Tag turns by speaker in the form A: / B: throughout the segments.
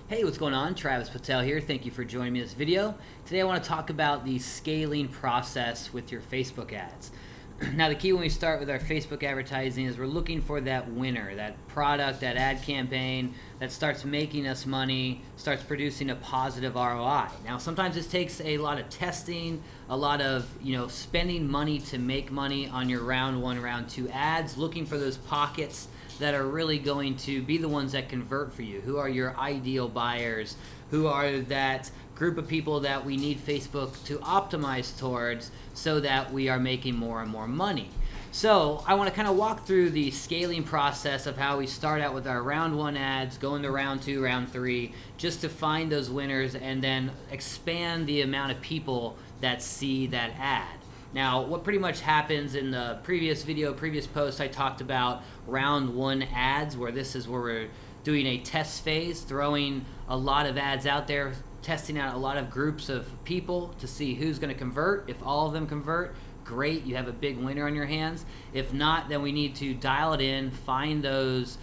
A: Hey, what's going on? Travis Patel here. Thank you for joining me in this video. Today I want to talk about the scaling process with your Facebook ads. Now the key when we start with our Facebook advertising is we're looking for that winner, that product, that ad campaign that starts making us money, starts producing a positive ROI. Now sometimes this takes a lot of testing, a lot of spending money to make money on your round one, round two ads, looking for those pockets that are really going to be the ones that convert for you. Who are your ideal buyers? Who are that group of people that we need Facebook to optimize towards so that we are making more and more money? So I want to kind of walk through the scaling process of how we start out with our round one ads, go into round two, round three, just to find those winners and then expand the amount of people that see that ad. Now, what pretty much happens in the previous video, previous post, I talked about round one ads, where this is where we're doing a test phase, throwing a lot of ads out there, testing out a lot of groups of people to see who's going to convert. If all of them convert, great, you have a big winner on your hands. If not, then we need to dial it in, find those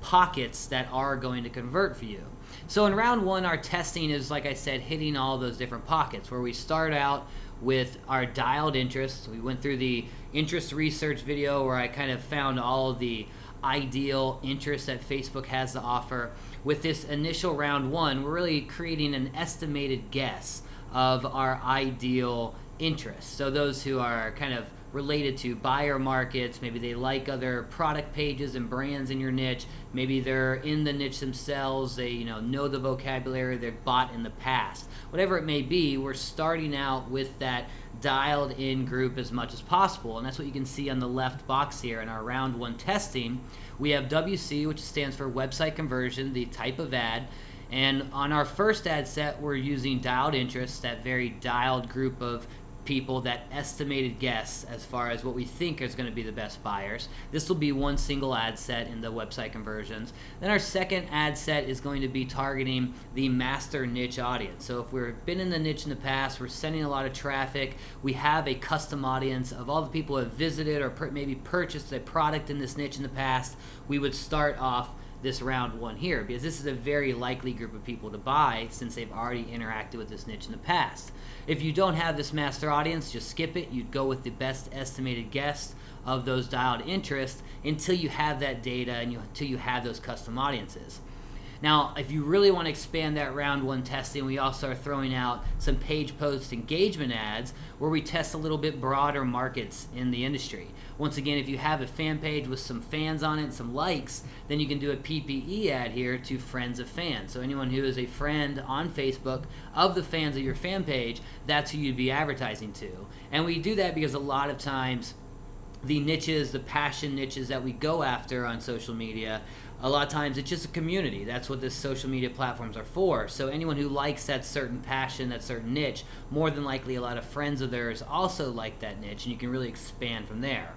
A: pockets that are going to convert for you. So in round one, our testing is, like I said, hitting all those different pockets where we start out with our dialed interests. We went through the interest research video where I kind of found all of the ideal interests that Facebook has to offer. With this initial round one, we're really creating an estimated guess of our ideal interests. So those who are kind of related to buyer markets, maybe they like other product pages and brands in your niche, maybe they're in the niche themselves, they know the vocabulary, they've bought in the past. Whatever it may be, we're starting out with that dialed in group as much as possible, and that's what you can see on the left box here in our round one testing. We have WC, which stands for website conversion, the type of ad. And on our first ad set, we're using dialed interest, that very dialed group of people, that estimated guess as far as what we think is going to be the best buyers. This will be one single ad set in the website conversions. Then our second ad set is going to be targeting the master niche audience. So if we've been in the niche in the past, we're sending a lot of traffic, we have a custom audience of all the people who have visited or maybe purchased a product in this niche in the past, we would start off this round one here, because this is a very likely group of people to buy since they've already interacted with this niche in the past. If you don't have this master audience, just skip it. You'd go with the best estimated guess of those dialed interests until you have that data and until you have those custom audiences. Now, if you really want to expand that round one testing, we also are throwing out some page post engagement ads where we test a little bit broader markets in the industry. Once again, if you have a fan page with some fans on it and some likes, then you can do a PPE ad here to friends of fans. So anyone who is a friend on Facebook of the fans of your fan page, that's who you'd be advertising to. And we do that because a lot of times the niches, the passion niches that we go after on social media, a lot of times it's just a community. That's what the social media platforms are for. So anyone who likes that certain passion, that certain niche, more than likely a lot of friends of theirs also like that niche, and you can really expand from there.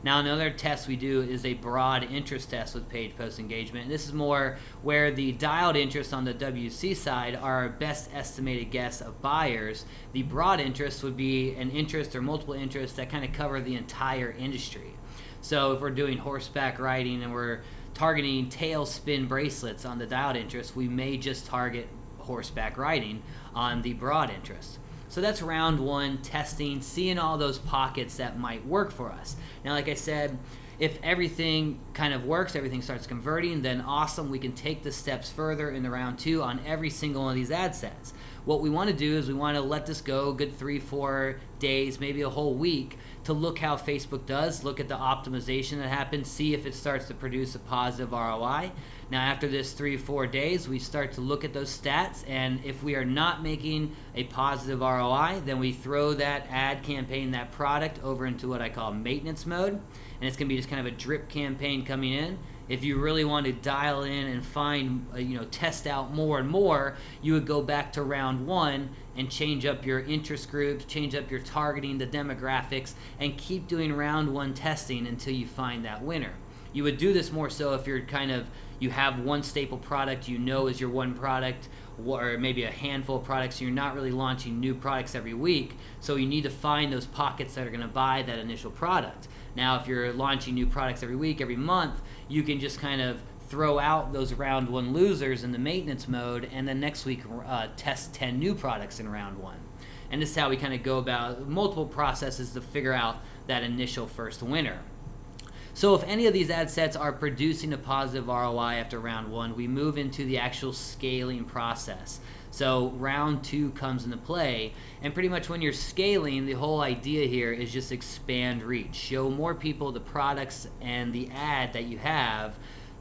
A: Now another test we do is a broad interest test with page post engagement. And this is more where the dialed interest on the WC side are our best estimated guess of buyers. The broad interest would be an interest or multiple interests that kind of cover the entire industry. So if we're doing horseback riding and we're targeting tail spin bracelets on the dialed interest, we may just target horseback riding on the broad interest. So that's round one, testing, seeing all those pockets that might work for us. Now, like I said, if everything kind of works, everything starts converting, then awesome, we can take the steps further in the round two on every single one of these ad sets. What we want to do is we want to let this go a good 3-4 days, maybe a whole week, to look how Facebook does, look at the optimization that happens, see if it starts to produce a positive ROI. Now after this 3-4 days, we start to look at those stats, and if we are not making a positive ROI, then we throw that ad campaign, that product, over into what I call maintenance mode, and it's going to be just kind of a drip campaign coming in. If you really want to dial in and find, test out more and more, you would go back to round one and change up your interest groups, change up your targeting, the demographics, and keep doing round one testing until you find that winner. You would do this more so if you have one staple product is your one product, or maybe a handful of products, so you're not really launching new products every week, so you need to find those pockets that are going to buy that initial product. Now if you're launching new products every week, every month, you can just kind of throw out those round 1 losers in the maintenance mode, and then next week test 10 new products in round 1. And this is how we kind of go about multiple processes to figure out that initial first winner. So if any of these ad sets are producing a positive ROI after round 1, we move into the actual scaling process. So round 2 comes into play, and pretty much when you're scaling, the whole idea here is just expand reach. Show more people the products and the ad that you have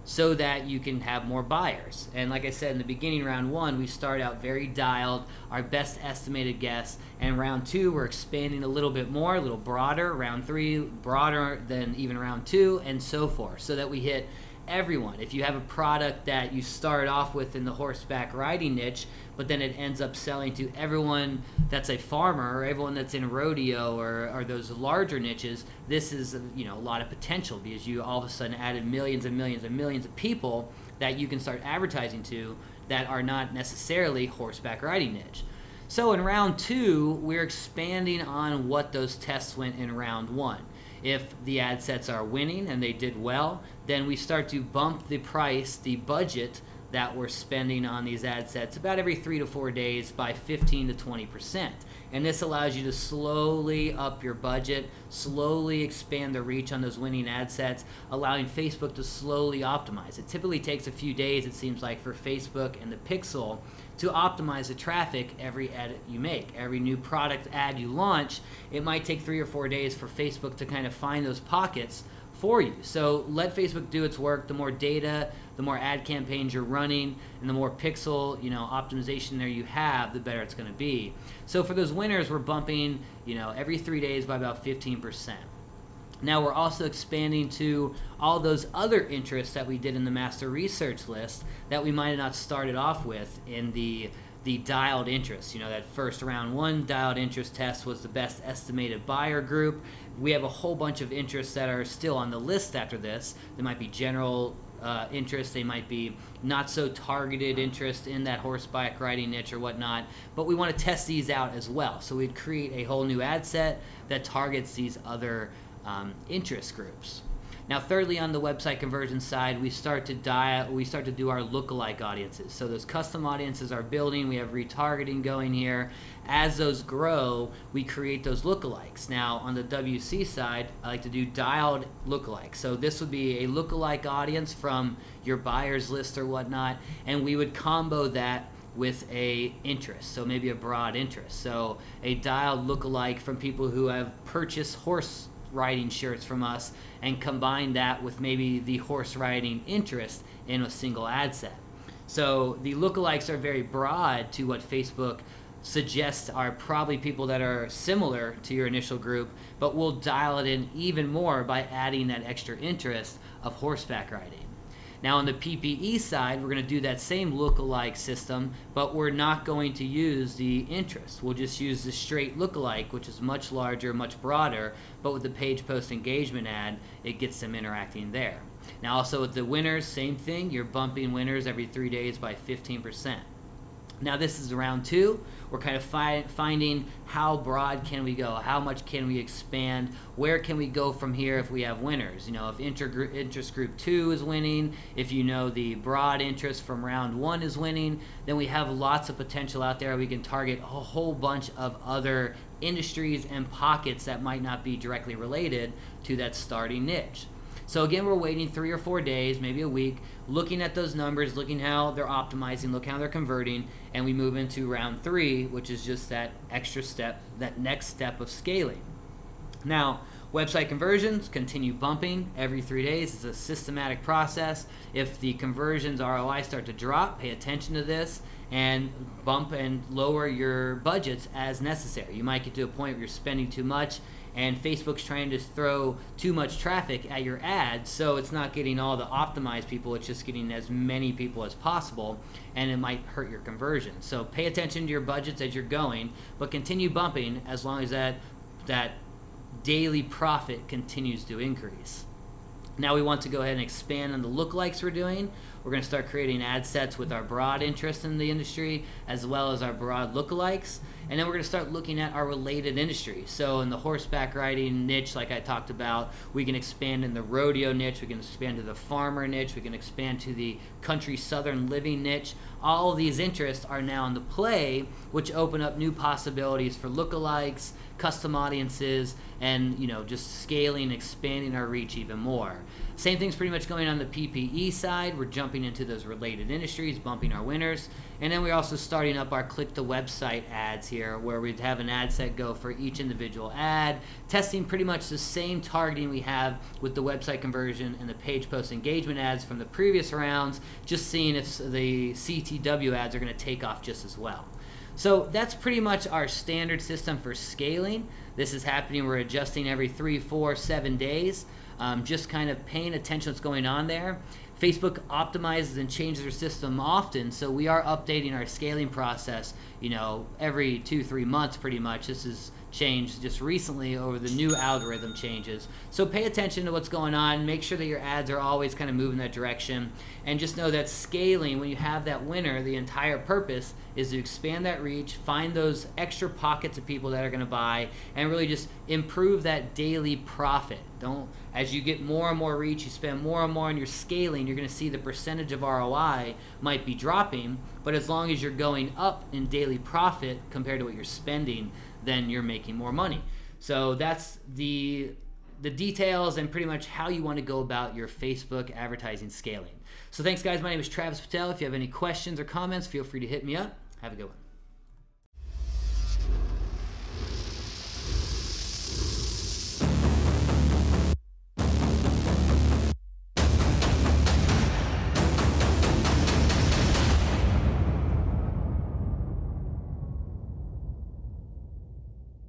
A: so that you can have more buyers. And like I said in the beginning, round 1, we start out very dialed, our best estimated guess, and round 2, we're expanding a little bit more, a little broader, round 3, broader than even round 2, and so forth, so that we hit everyone. If you have a product that you start off with in the horseback riding niche, but then it ends up selling to everyone that's a farmer or everyone that's in rodeo or those larger niches, this is a lot of potential, because you all of a sudden added millions and millions and millions of people that you can start advertising to that are not necessarily horseback riding niche. So in round 2, we're expanding on what those tests went in round 1. If the ad sets are winning and they did well, then we start to bump the price, the budget that we're spending on these ad sets about every 3 to 4 days by 15 to 20%. And this allows you to slowly up your budget, slowly expand the reach on those winning ad sets, allowing Facebook to slowly optimize. It typically takes a few days, it seems like, for Facebook and the Pixel to optimize the traffic every ad you make. Every new product ad you launch, it might take 3 or 4 days for Facebook to kind of find those pockets for you. So let Facebook do its work. The more data, the more ad campaigns you're running, and the more pixel optimization there you have, the better it's going to be. So for those winners, we're bumping every 3 days by about 15%. Now we're also expanding to all those other interests that we did in the master research list that we might have not started off with in the dialed interest. That first round 1 dialed interest test was the best estimated buyer group. We have a whole bunch of interests that are still on the list after this. They might be general interest, they might be not so targeted interest in that horseback riding niche or whatnot, but we want to test these out as well. So we'd create a whole new ad set that targets these other interest groups. Now, thirdly, on the website conversion side, we start to do our lookalike audiences. So those custom audiences are building. We have retargeting going here. As those grow, we create those lookalikes. Now, on the WC side, I like to do dialed lookalikes. So this would be a lookalike audience from your buyers list or whatnot, and we would combo that with a interest, so maybe a broad interest. So a dialed lookalike from people who have purchased horse riding shirts from us, and combine that with maybe the horse riding interest in a single ad set. So the lookalikes are very broad to what Facebook suggests are probably people that are similar to your initial group, but we'll dial it in even more by adding that extra interest of horseback riding. Now on the PPE side, we're going to do that same lookalike system, but we're not going to use the interest. We'll just use the straight lookalike, which is much larger, much broader, but with the page post engagement ad, it gets them interacting there. Now also with the winners, same thing. You're bumping winners every 3 days by 15%. Now this is round 2. We're kind of finding how broad can we go, how much can we expand, where can we go from here if we have winners. If interest group 2 is winning, if the broad interest from round 1 is winning, then we have lots of potential out there. We can target a whole bunch of other industries and pockets that might not be directly related to that starting niche. So again, we're waiting 3 or 4 days, maybe a week, looking at those numbers, looking how they're optimizing, look how they're converting, and we move into round 3, which is just that extra step, that next step of scaling. Now, website conversions continue bumping every 3 days. It's a systematic process. If the conversions ROI start to drop, pay attention to this and bump and lower your budgets as necessary. You might get to a point where you're spending too much and Facebook's trying to throw too much traffic at your ad, so it's not getting all the optimized people, it's just getting as many people as possible, and it might hurt your conversion. So pay attention to your budgets as you're going, but continue bumping as long as that daily profit continues to increase. Now we want to go ahead and expand on the lookalikes we're doing. We're going to start creating ad sets with our broad interest in the industry as well as our broad lookalikes. And then we're going to start looking at our related industries. So in the horseback riding niche, like I talked about, we can expand in the rodeo niche, we can expand to the farmer niche, we can expand to the country southern living niche. All of these interests are now in the play, which open up new possibilities for lookalikes, custom audiences, and just scaling, expanding our reach even more. Same thing's pretty much going on the PPE side. We're jumping into those related industries, bumping our winners. And then we're also starting up our click to website ads here, where we'd have an ad set go for each individual ad, testing pretty much the same targeting we have with the website conversion and the page post engagement ads from the previous rounds, just seeing if the CTW ads are going to take off just as well. So that's pretty much our standard system for scaling. This is happening, we're adjusting every 3, 4, 7 days, just kind of paying attention to what's going on there. Facebook optimizes and changes their system often, so we are updating our scaling process, every 2-3 months pretty much. This is changed just recently over the new algorithm changes. So pay attention to what's going on, make sure that your ads are always kind of moving that direction, and just know that scaling, when you have that winner, the entire purpose is to expand that reach, find those extra pockets of people that are going to buy, and really just improve that daily profit. As you get more and more reach, you spend more and more on your scaling, you're going to see the percentage of ROI might be dropping, but as long as you're going up in daily profit compared to what you're spending, then you're making more money. So that's the details and pretty much how you want to go about your Facebook advertising scaling. So thanks guys, my name is Travis Patel. If you have any questions or comments, feel free to hit me up. Have a good one.